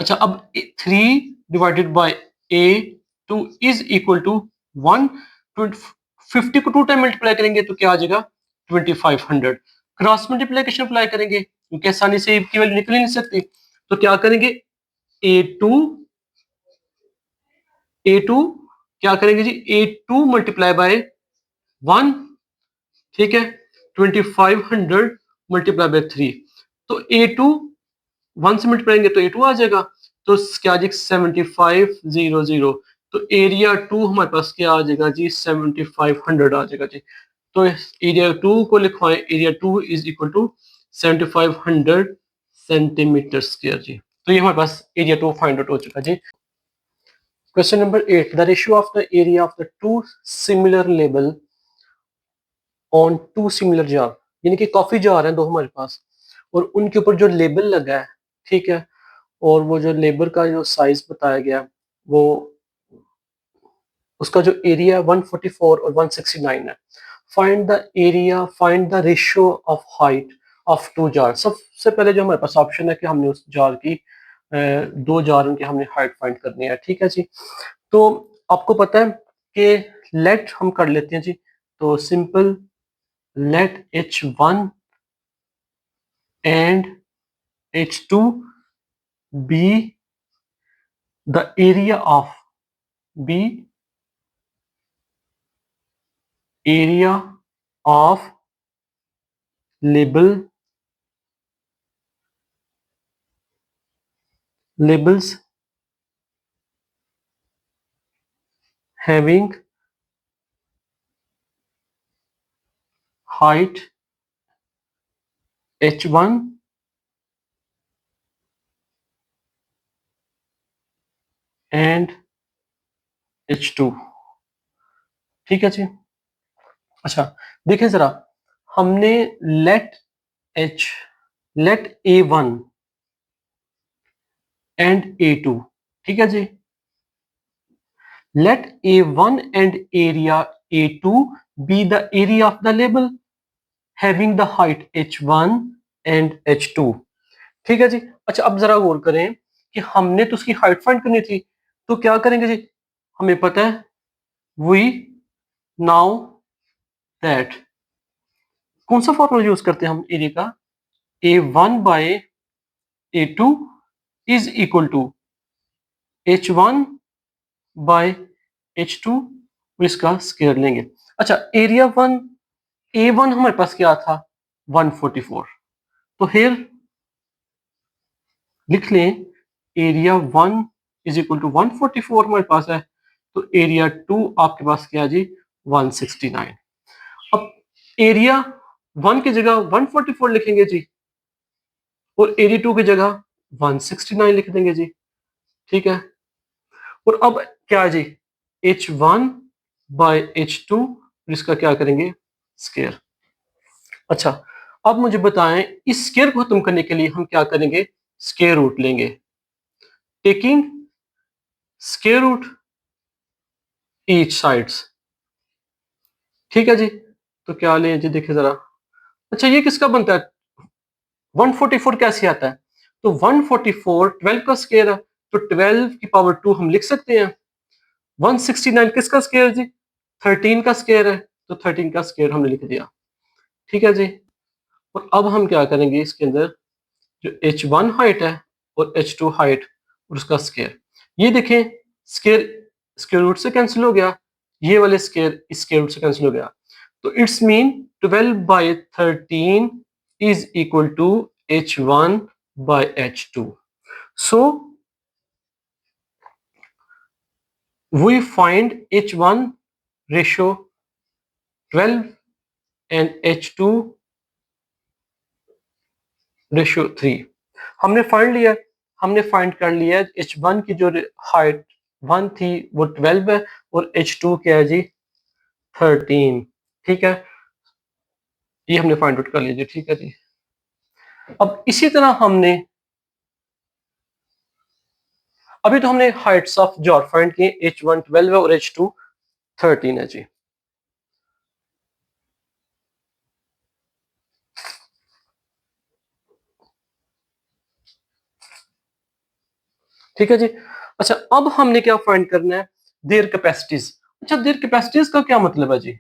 अच्छा अब 3 divided by A2 is equal to 1। 50 को 2 टाइम मल्टीप्लाई करेंगे तो क्या आ जाएगा 2500। क्रॉस मल्टीप्लिकेशन अप्लाई करेंगे क्योंकि आसानी से की वैल्यू निकल ही नहीं सकती, तो क्या करेंगे A2 A2 क्या करेंगे जी A2 मल्टीप्लाई बाय 1। ठीक है 2500 मल्टीप्लाई बाय 3, तो A2 1 से मल्टीप्लाई करेंगे तो A2 आ जाएगा, तो क्या जी 7500। तो एरिया 2 हमारे पास क्या आ जाएगा जी 7500 आ जाएगा जी। तो एरिया 2 को लिखवाएं, area 2 is equal to 7500 centimetre square जी। तो ये हमारे पास एरिया 2 फाइंड आउट हो चुका जी। Question number 8, the ratio of the area of the two similar label on two similar jar, यानी कि काफी जार हैं दो हमारे पास, और उनके ऊपर जो लेबल लगा है, ठीक है, और वो जो लेबर का जो साइज बताया गया वो उसका जो एरिया 144 और 169 है। Find the area, find the ratio of height of two jar. सबसे पहले जो हमारे पास ऑप्शन है कि हमने उस जार की दो जार उनकी हमने हाइट फाइंड करनी है। ठीक है जी। तो आपको पता है कि लेट हम कर लेते हैं जी, तो simple let H1 and H2 be the area of be area of label labels having height H1 and H2। ठीक है जी। अच्छा देखिए जरा, हमने late H, late A1 and A2, ठीक है जी, let A1 and area A2 be the area of the label having the height H1 and H2। ठीक है जी। अच्छा अब जरा गौर करें कि हमने तो उसकी हाइट फाइंड करनी थी, तो क्या करेंगे जी, हमें पता है वी नाउ दैट, कौन सा फॉर्मूला यूज करते हैं हम एरिया का, A1 by A2 is equal to H1 by H2, इसका स्क्वायर लेंगे। अच्छा एरिया वन, A1 हमारे पास क्या था 144, तो हियर लिख लें एरिया 1 इज इक्वल टू 144 हमारे पास है, तो एरिया 2 आपके पास क्या है जी 169। अब एरिया 1 की जगह 144 लिखेंगे जी, और एरिया 2 की जगह 169 लिख देंगे जी। ठीक है, और अब क्या है जी H1 बाय H2, इसका क्या करेंगे स्क्वायर। अच्छा अब मुझे बताएं इस स्क्वायर को खत्म करने के लिए हम क्या करेंगे, स्क्वायर रूट लेंगे, taking square root each sides. ठीक है जी, तो क्या लें जी देखिए जरा। अच्छा ये किसका बनता है, 144 कैसे आता है, तो 144 12 का स्क्वायर है, तो 12 की पावर 2 हम लिख सकते हैं। 169 किसका स्क्वायर जी, 13 का स्क्वायर है, तो 13 का स्क्वायर हमने लिख दिया। ठीक है जी, और अब हम क्या करेंगे इसके अंदर जो H1 हाइट है और H2 हाइट और उसका स्क्वायर, ये देखें स्क्वायर स्क्वायर रूट से कैंसिल हो गया, ये वाले स्क्वायर इस स्क्वायर रूट से कैंसिल हो गया, तो it's mean 12 by 13 is equal to H1 by H2। So we find H1 ratio 12 and H2 ratio 3। हमने फाइंड लिया, हमने फाइंड कर लिया H1 की जो हाइट 1 थी वो 12 है, और H2 क्या है जी 13। ठीक है, ये हमने फाइंड आउट कर लिया जी। ठीक है जी, अब इसी तरह हमने अभी तो हमने हाइट्स ऑफ जॉर्ज फाइंड किए, H1 12 है और H2 13 है जी। ठीक है जी। अच्छा अब हमने क्या फाइंड करना है, देयर कैपेसिटीज। अच्छा देयर कैपेसिटीज का क्या मतलब है जी,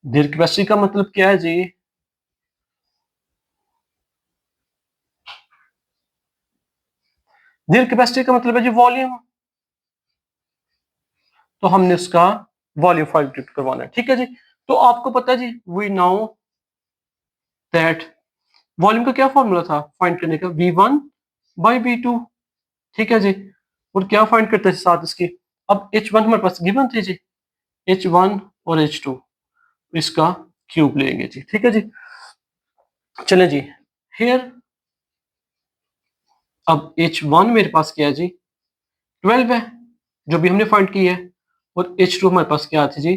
देयर कैपेसिटी का मतलब क्या है जी, देयर कैपेसिटी का मतलब है जी वॉल्यूम, तो हमने उसका वॉल्यूम फाइंड करवाना है। ठीक है जी, तो आपको पता है जी वी नाउ दैट वॉल्यूम का क्या फॉर्मूला था फाइंड करने का, V1 बाई V2। ठीक है जी, और क्या फाइंड करते हैं साथ इसके, अब H1 हमारे पास गिवन थे जी, H1 और H2, इसका क्यूब लेंगे जी। ठीक है जी, चलें जी हियर, अब H1 मेरे पास क्या है जी 12 है जो भी हमने फाइंड की है, और H2 हमारे पास क्या थी जी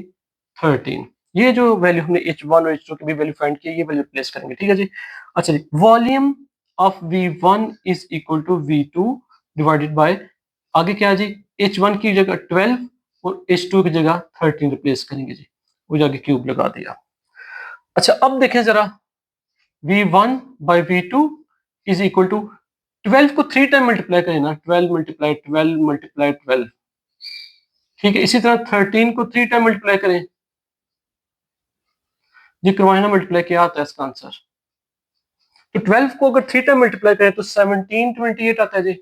13। ये जो वैल्यू हमने H1 और H2 की भी वैल्यू फाइंड की है, ये वैल्यू प्लेस करेंगे। ठीक है जी, अच्छा जी volume of V1 is equal to V2 divided by, आगे क्या है जी H1 की जगह 12 और H2 की जगह 13 रिप्लेस करेंगे जी, वो जाके क्यूब लगा दिया। अच्छा अब देखें जरा, V1 by V2 is equal to 12 को 3 टाइम मल्टीप्लाई करें ना, 12 मल्टीप्लाई 12 मल्टीप्लाई 12। ठीक है, इसी तरह 13 को 3 टाइम मल्टीप्लाई करें जी, करवाए ना मल्टीप्लाई, क्या आता है इसका आंसर, तो 12 को अगर 3 टाइम मल्टीप्लाई करें तो 1728 आता है जी।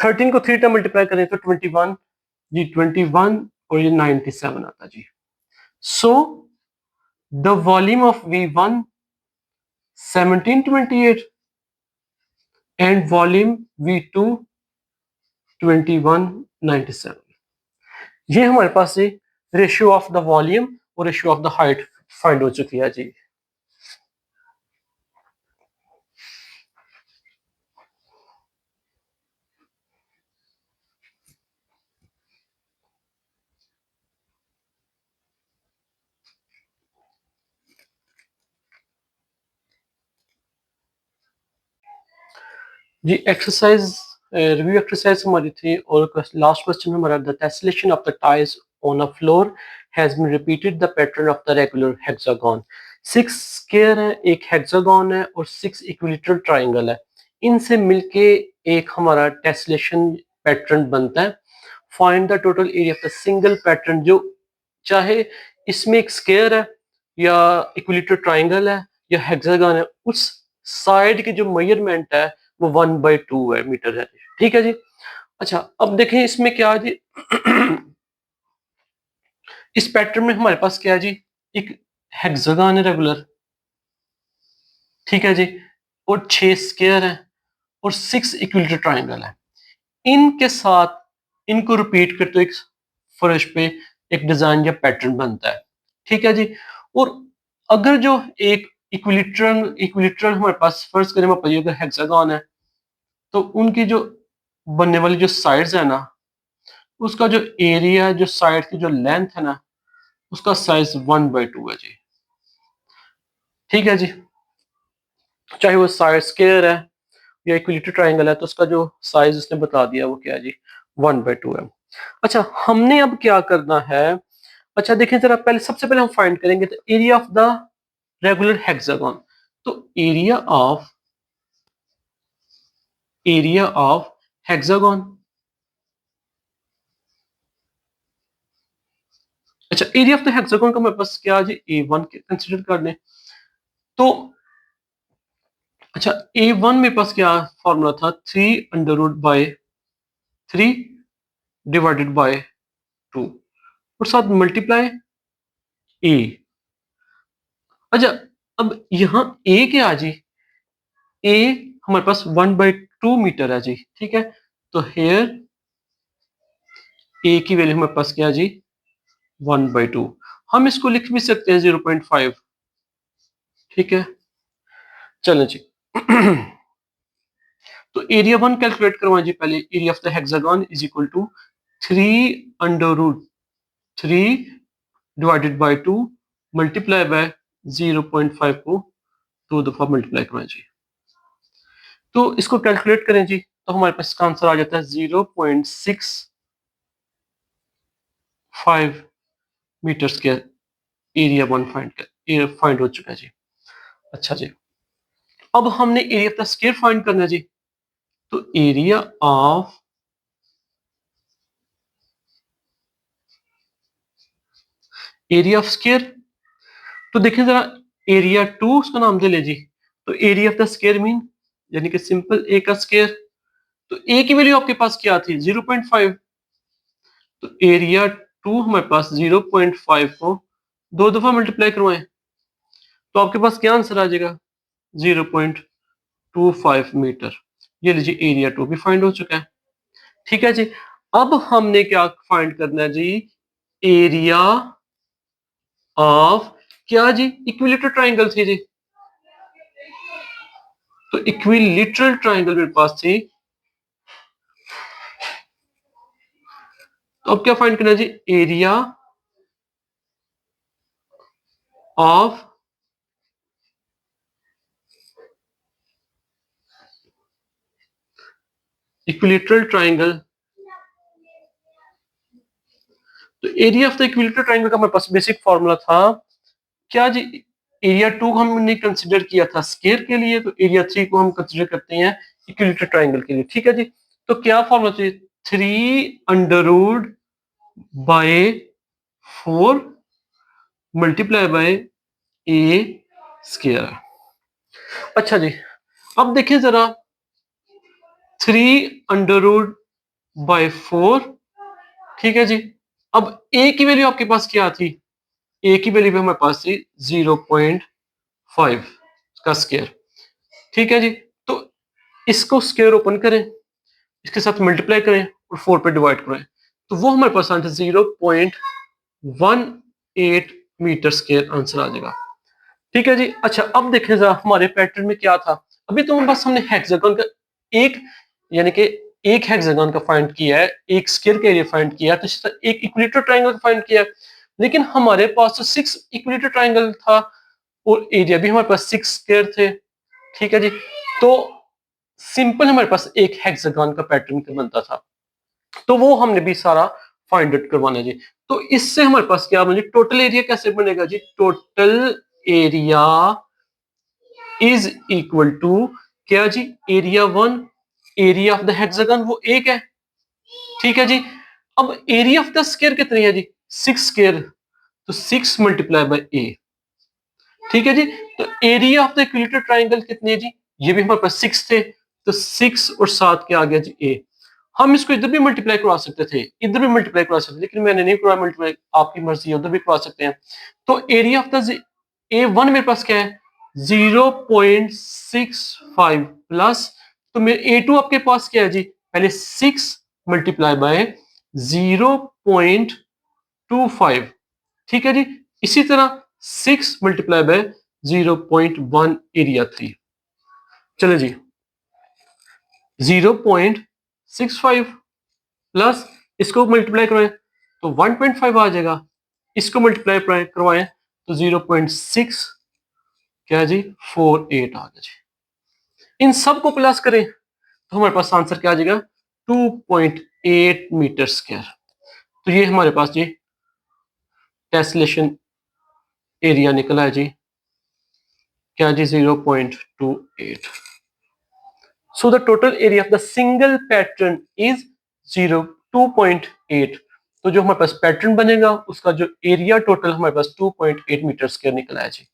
13 को 3 टाइम मल्टीप्लाई करें तो 21 जी, 21 और ये 97 आता है जी। So the volume of V1 1728 and volume V2 2197। ये हमारे पास से रेशियो ऑफ द वॉल्यूम और ratio of the height find हो चुकी है जी। जी एक्सरसाइज रिव्यू एक्सरसाइज हमारी थी और लास्ट क्वेश्चन हमारा the tessellation of the tiles on a floor has been repeated the pattern of the regular hexagon. 6 square है, एक हेक्सागन है और 6 इक्विलेटरल ट्रायंगल है। इनसे मिलके एक हमारा टेसलेशन पैटर्न बनता है। Find the total area of the single pattern, जो चाहे इसमें एक स्क्वायर है या इक्विलेटरल ट्रायंगल है या हेक्सागन है, उस साइड की जो मेजरमेंट है वो 1/2 है मीटर है। ठीक है जी। अच्छा अब देखें इसमें क्या है जी इस पैटर्न में हमारे पास क्या है जी, एक हेक्सागन है रेगुलर, ठीक है जी, और 6 स्क्वायर है और 6 इक्विलेटरल ट्रायंगल है। इनके साथ इनको रिपीट करते एक फर्श पे एक डिजाइन या पैटर्न बनता है। ठीक है जी। और अगर जो एक इक्विलेटरल इक्विलेटरल हमारे पास फर्ज करें हमारे पास ये अगर हेक्सागन है, तो उनकी जो बनने वाली जो साइड्स है ना, उसका जो एरिया जो साइड की जो लेंथ है ना, उसका साइज 1/2 है जी। ठीक है जी। चाहे वो साइड स्क्वायर है या इक्विलेटरल ट्रायंगल है, तो उसका जो साइज उसने बता दिया वो क्या है जी, 1/2 है। अच्छा हमने अब क्या करना है, अच्छा देखिए जरा पहले सबसे पहले हम फाइंड करेंगे तो area of the regular hexagon. तो एरिया ऑफ हेक्सागन, अच्छा एरिया ऑफ द हेक्सागन का मेरे पास क्या जी A1 कंसीडर कर लें। तो अच्छा A1 मेरे पास क्या फॉर्मूला था, 3√3 डिवाइडेड बाय 2 और साथ मल्टीप्लाई A। अच्छा अब यहाँ A क्या है जी, A हमारे पास 1/2 मीटर है जी। ठीक है, तो हेयर A की वैल्यू हमारे पास क्या है जी, 1/2। हम इसको लिख भी सकते हैं 0.5। ठीक है, चलें जी तो एरिया वन कैलकुलेट करवाएं जी। पहले area of the hexagon is equal to 3√3 divided by 2 multiply by 0.5 को 2 दफा मल्टीप्लाई करवाएं जी। तो इसको कैलकुलेट करें जी, तो हमारे पास इसका आंसर आ जाता है 0.65 metre square. Area one find हो चुका है जी। अच्छा जी, अब हमने area of the square find करना है जी। तो एरिया ऑफ स्क्वायर, तो देखिए जरा एरिया 2 उसका नाम दे ले जी। तो area of the square mean यानी कि सिंपल ए का स्क्वायर। तो ए की वैल्यू आपके पास क्या थी, 0.5। तो एरिया 2 हमारे पास 0.5 को 2 दफा मल्टीप्लाई करवाएं तो आपके पास क्या आंसर आ जाएगा, 0.25 मीटर। ये लीजिए एरिया 2 भी फाइंड हो चुका है। ठीक है जी, अब हमने क्या फाइंड करना है जी, एरिया ऑफ क्या जी, इक्विलेटरल ट्राइंगल थी जी। तो इक्विलेटरल ट्राइंगल मेरे पास थी, तो अब क्या फाइंड करना है जी, एरिया ऑफ इक्विलेटरल ट्राइंगल। तो area of the equilateral triangle का मेरे पास बेसिक फॉर्मूला था क्या जी, एरिया 2 को हमने कंसीडर किया था स्क्वायर के लिए, तो एरिया 3 को हम कंसीडर करते हैं इक्विलेटरल ट्राइंगल के लिए। ठीक है जी, तो क्या फॉर्मूला चाहिए, 3√4 मल्टीप्लाई बाय ए स्क्वायर। अच्छा जी, अब देखिए जरा 3√4, ठीक है जी। अब ए की वैल्यू आपके पास क्या थी, ए की वैल्यू भी हमारे पास थी 0.5 का स्क्वायर। ठीक है जी, तो इसको स्क्वायर ओपन करें, इसके साथ मल्टीप्लाई करें और 4 पे डिवाइड करें, तो वो हमारे पास आंसर 0.18 मीटर स्क्वायर आंसर आ जाएगा। ठीक है जी। अच्छा अब देखें जरा हमारे पैटर्न में क्या था, अभी तो बस हमने हेक्सागन का एक यानी कि एक हेक्सागन का फाइंड किया है, एक स्क्वायर का एरिया फाइंड किया है, तो इसी तरह एक इक्विलेटरल ट्रायंगल का फाइंड किया है। लेकिन हमारे पास तो 6 इक्विलेटरल ट्रायंगल था और एरिया भी हमारे पास 6 स्क्वायर थे। ठीक है जी, तो सिंपल हमारे पास एक हेक्सागन का पैटर्न बनता था, तो वो हमने भी सारा फाइंड आउट करवाना है जी। तो इससे हमारे पास क्या मुझे टोटल एरिया कैसे बनेगा जी? Total area is equal to क्या जी? Area 1 area of the hexagon वो एक है, ठीक है जी। अब एरिया ऑफ द स्क्वायर कितनी है जी? 6 स्क्वायर, तो 6 मल्टीप्लाई बाय ए, ठीक है जी। तो area of the equilateral triangle कितनी है जी? ये भी हमारे पास 6 थे, तो 6 और 7 क्या आ गया जी? ए। हम इसको इधर भी मल्टीप्लाई करवा सकते थे, इधर भी मल्टीप्लाई करवा सकते थे, लेकिन मैंने नहीं करवाया मल्टीप्लाई, आपकी मर्जी है, उधर भी करवा सकते हैं। तो एरिया ऑफ द A1 मेरे पास क्या है? 0.65 प्लस, तो मेरे A2 आपके पास क्या है जी? पहले 6 मल्टीप्लाई बाय 0.25, ठीक है जी। इसी तरह 6 मल्टीप्लाई बाय 0.1 एरिया 3, चले जी 0.65 प्लस इसको मल्टीप्लाई करवाएं तो 1.5 आ जाएगा, इसको मल्टीप्लाई करवाएं तो 0.6 क्या है जी? 48 आ गया जी। इन सब को प्लस करें तो हमारे पास आंसर क्या आ जाएगा? 2.8 मीटर स्क्वायर। तो ये हमारे पास जी टेस्लेशन एरिया निकला है जी, क्या जी? 0.28। So the total area of the single pattern is 2.8। तो जो हमारे पास पैटर्न बनेगा उसका जो एरिया टोटल हमारे पास 2.8 मीटर स्क्वायर निकला है जी।